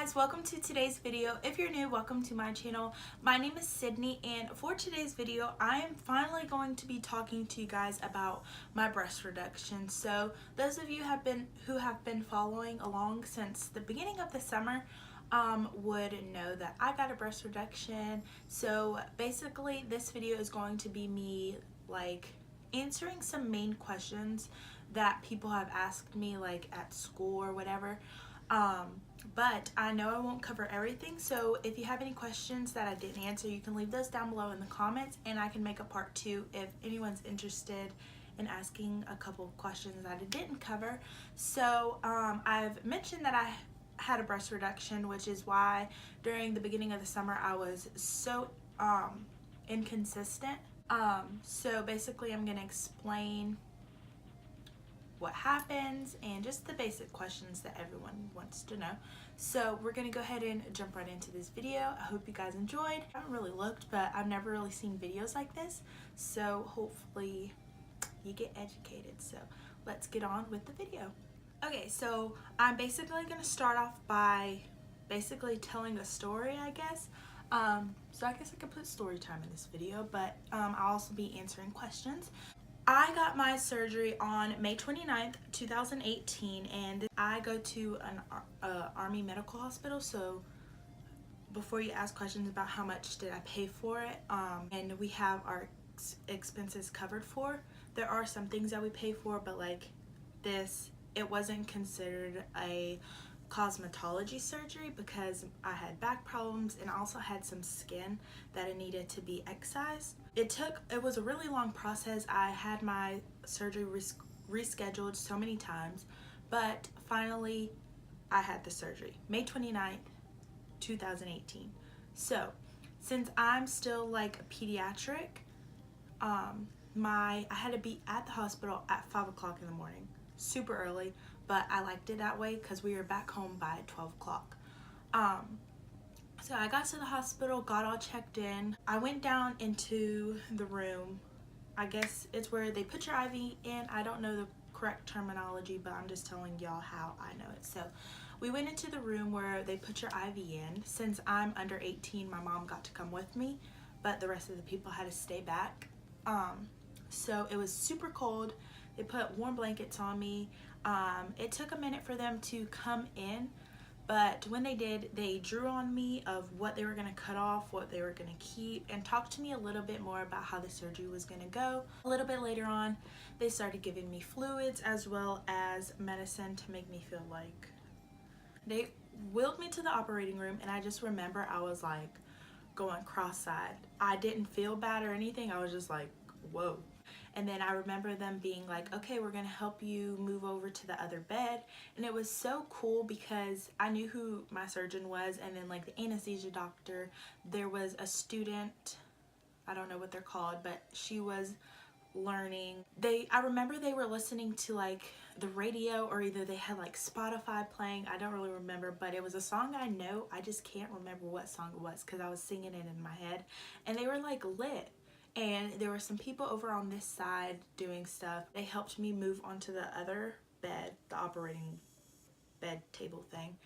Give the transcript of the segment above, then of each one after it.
guys, welcome to today's video. If you're new, welcome to my channel. My name is Sydney, and for today's video I am finally going to be talking to you guys about my breast reduction. So those of you who have been following along since the beginning of the summer would know that I got a breast reduction. So basically this video is going to be me answering some main questions that people have asked me at school or whatever. But I know I won't cover everything, so if you have any questions that I didn't answer, you can leave those down below in the comments, and I can make a part 2 if anyone's interested in asking a couple of questions that I didn't cover. So I've mentioned that I had a breast reduction, which is why during the beginning of the summer I was so inconsistent. So basically I'm going to explain what happens and just the basic questions that everyone wants to know. So we're gonna go ahead and jump right into this video. I hope you guys enjoyed. I haven't really looked, but I've never really seen videos like this, so hopefully you get educated. So let's get on with the video. Okay, so I'm basically gonna start off by telling a story, I guess. So I guess I could put story time in this video, but I'll also be answering questions. I got my surgery on May 29th, 2018, and I go to an Army medical hospital. So before you ask questions about how much did I pay for it, and we have our expenses covered for, there are some things that we pay for, but this, it wasn't considered a cosmetology surgery because I had back problems and I also had some skin that it needed to be excised. It was a really long process. I had my surgery rescheduled so many times, but finally I had the surgery May 29th, 2018. So since I'm still a pediatric, I had to be at the hospital at 5 o'clock in the morning, super early, but I liked it that way because we were back home by 12 o'clock. So I got to the hospital, got all checked in. I went down into the room. I guess it's where they put your IV in. I don't know the correct terminology, but I'm just telling y'all how I know it. So we went into the room where they put your IV in. Since I'm under 18, my mom got to come with me, but the rest of the people had to stay back. So it was super cold. They put warm blankets on me. It took a minute for them to come in, but when they did, they drew on me of what they were going to cut off, what they were going to keep, and talked to me a little bit more about how the surgery was going to go. A little bit later on, they started giving me fluids as well as medicine to make me feel they wheeled me to the operating room, and I just remember I was going cross-eyed. I didn't feel bad or anything. I was just whoa. And then I remember them being okay, we're gonna help you move over to the other bed. And it was so cool because I knew who my surgeon was, and then the anesthesia doctor, there was a student, I don't know what they're called, but she was learning. I remember they were listening to the radio, or either they had Spotify playing, I don't really remember, but it was a song I know. I just can't remember what song it was because I was singing it in my head, and they were lit. And there were some people over on this side doing stuff. They helped me move onto the other bed, the operating bed table thing.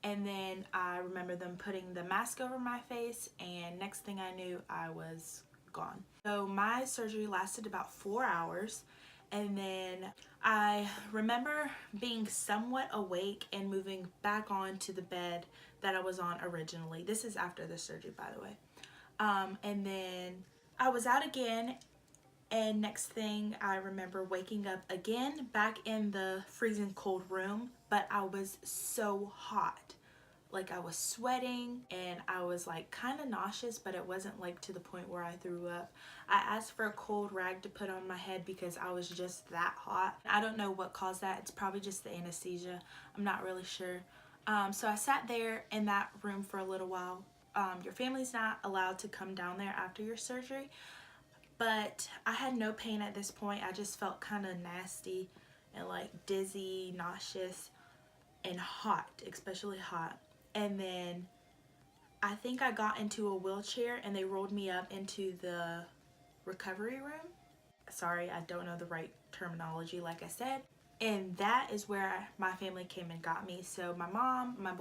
And then I remember them putting the mask over my face, and next thing I knew, I was gone. So my surgery lasted about 4 hours, and then I remember being somewhat awake and moving back onto the bed that I was on originally. This is after the surgery, by the way. And then I was out again, and next thing I remember waking up again back in the freezing cold room, but I was so hot. I was sweating, and I was kind of nauseous, but it wasn't to the point where I threw up. I asked for a cold rag to put on my head because I was just that hot. I don't know what caused that. It's probably just the anesthesia. I'm not really sure. So I sat there in that room for a little while. Your family's not allowed to come down there after your surgery, but I had no pain at this point. I just felt kind of nasty and dizzy, nauseous, and hot, especially hot. And then I think I got into a wheelchair, and they rolled me up into the recovery room. Sorry, I don't know the right terminology, like I said. And that is where my family came and got me. So my mom and my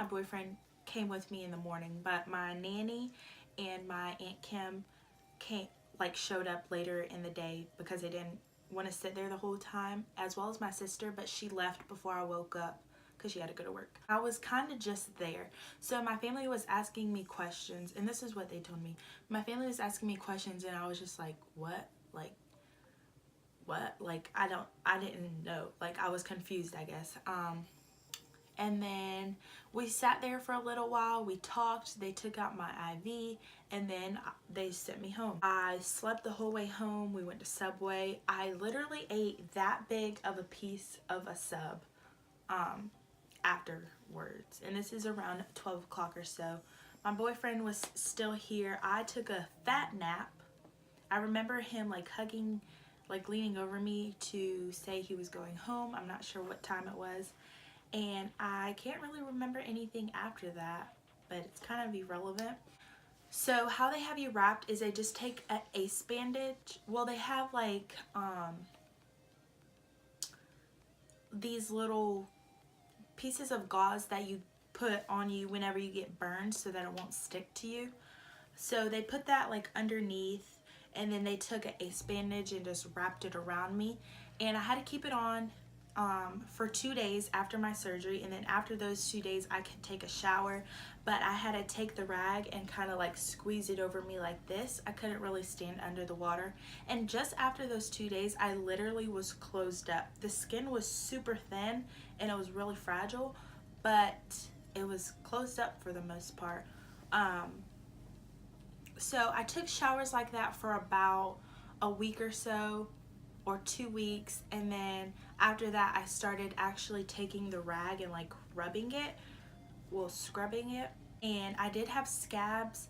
boyfriend came with me in the morning, but my nanny and my Aunt Kim came, like, showed up later in the day because they didn't want to sit there the whole time, as well as my sister, but she left before I woke up because she had to go to work. I was kind of just there. So my family was asking me questions, and this is what they told me. My family was asking me questions, and I was just like, what? Like, what? Like, I didn't know. Like, I was confused, I guess. And then we sat there for a little while. We talked. They took out my IV, and then they sent me home. I slept the whole way home. We went to Subway. I literally ate that big of a piece of a sub afterwards. And this is around 12 o'clock or so. My boyfriend was still here. I took a fat nap. I remember him like hugging, like leaning over me to say he was going home. I'm not sure what time it was. And I can't really remember anything after that, but it's kind of irrelevant. So how they have you wrapped is they just take an ace bandage. Well, they have like these little pieces of gauze that you put on you whenever you get burned so that it won't stick to you. So they put that like underneath, and then they took an ace bandage and just wrapped it around me. And I had to keep it on for 2 days after my surgery, and then after those 2 days I could take a shower, but I had to take the rag and kind of like squeeze it over me like this. I couldn't really stand under the water, and just after those 2 days I literally was closed up. The skin was super thin and it was really fragile, but it was closed up for the most part. So I took showers like that for about a week or so, or 2 weeks, and then after that I started actually taking the rag and like rubbing it, well, scrubbing it. And I did have scabs.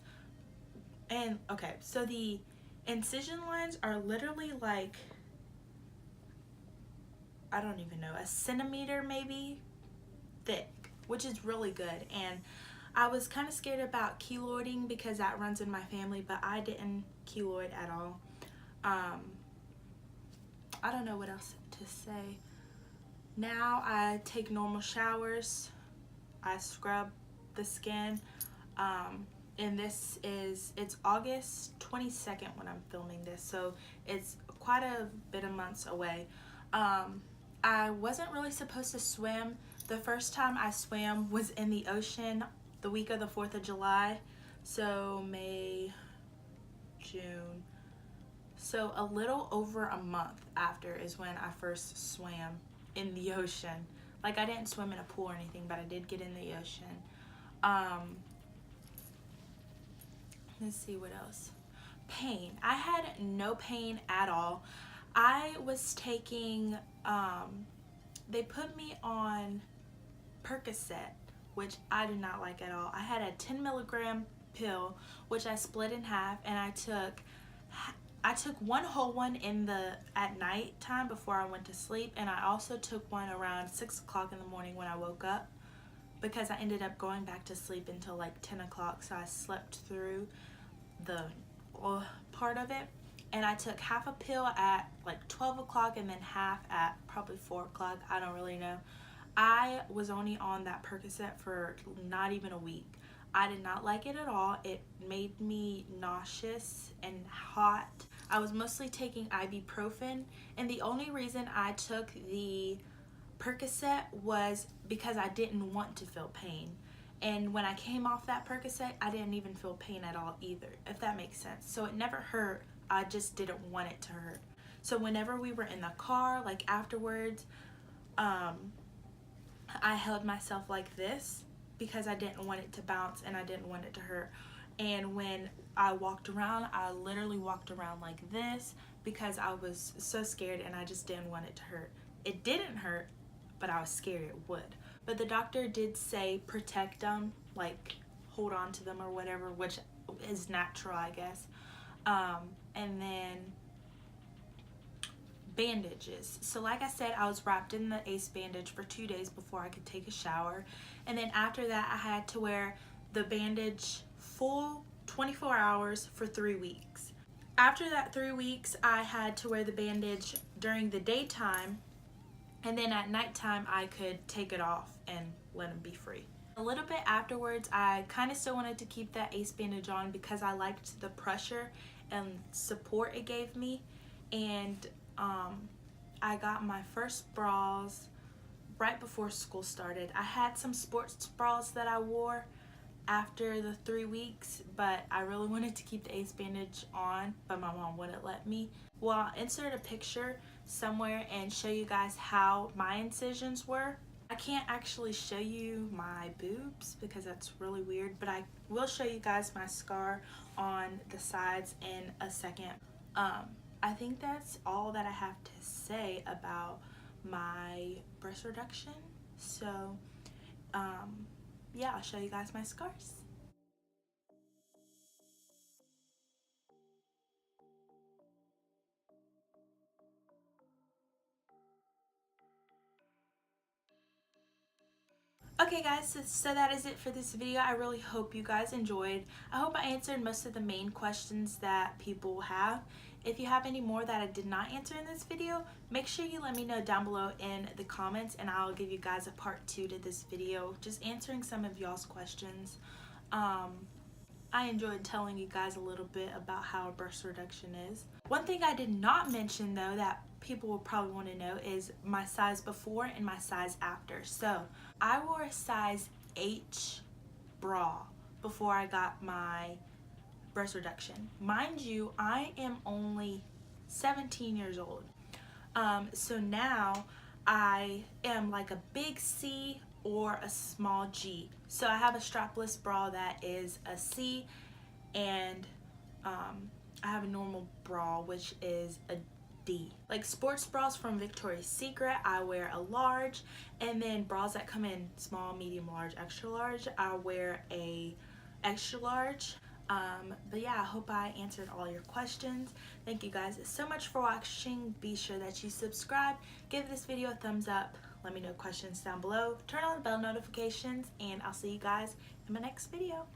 And okay, so the incision lines are literally like, I don't even know, a centimeter maybe thick, which is really good. And I was kind of scared about keloiding because that runs in my family, but I didn't keloid at all. I don't know what else to say. Now I take normal showers. I scrub the skin. And it's August 22nd when I'm filming this, so it's quite a bit of months away. I wasn't really supposed to swim. The first time I swam was in the ocean the week of the 4th of July, so May, June. So a little over a month after is when I first swam in the ocean. Like, I didn't swim in a pool or anything, but I did get in the ocean. Let's see what else. Pain. I had no pain at all. I was taking, they put me on Percocet, which I did not like at all. I had a 10 milligram pill, which I split in half, and I took one whole one at night time before I went to sleep, and I also took one around 6 o'clock in the morning when I woke up, because I ended up going back to sleep until like 10 o'clock, so I slept through the part of it. And I took half a pill at like 12 o'clock and then half at probably 4 o'clock. I don't really know. I was only on that Percocet for not even a week. I did not like it at all. It made me nauseous and hot. I was mostly taking ibuprofen, and the only reason I took the Percocet was because I didn't want to feel pain. And when I came off that Percocet, I didn't even feel pain at all either, if that makes sense. So it never hurt. I just didn't want it to hurt. So whenever we were in the car, like afterwards, I held myself like this because I didn't want it to bounce and I didn't want it to hurt. And when I walked around, I literally walked around like this because I was so scared and I just didn't want it to hurt. It didn't hurt, but I was scared it would. But the doctor did say protect them, like hold on to them or whatever, which is natural, I guess. And then bandages. So like I said, I was wrapped in the ace bandage for 2 days before I could take a shower. And then after that, I had to wear the bandage full 24 hours for 3 weeks. After that 3 weeks, I had to wear the bandage during the daytime, and then at nighttime I could take it off and let them be free. A little bit afterwards, I kind of still wanted to keep that ace bandage on because I liked the pressure and support it gave me. And I got my first bras right before school started. I had some sports bras that I wore after the 3 weeks, but I really wanted to keep the ace bandage on, but my mom wouldn't let me. Well, I'll insert a picture somewhere and show you guys how my incisions were. I can't actually show you my boobs because that's really weird, but I will show you guys my scar on the sides in a second. I think that's all that I have to say about my breast reduction. So, yeah, I'll show you guys my scars. Okay guys, so that is it for this video. I really hope you guys enjoyed. I hope I answered most of the main questions that people have. If you have any more that I did not answer in this video, make sure you let me know down below in the comments and I'll give you guys a part 2 to this video, just answering some of y'all's questions. I enjoyed telling you guys a little bit about how a breast reduction is. One thing I did not mention though that people will probably want to know is my size before and my size after. So I wore a size H bra before I got my breast reduction. Mind you, I am only 17 years old. So now I am like a big C or a small G. So I have a strapless bra that is a C, and I have a normal bra which is a D. Like sports bras from Victoria's Secret, I wear a large, and then bras that come in small, medium, large, extra large, I wear a extra large. But yeah, I hope I answered all your questions. Thank you guys so much for watching. Be sure that you subscribe, give this video a thumbs up, let me know questions down below, turn on the bell notifications, and I'll see you guys in my next video.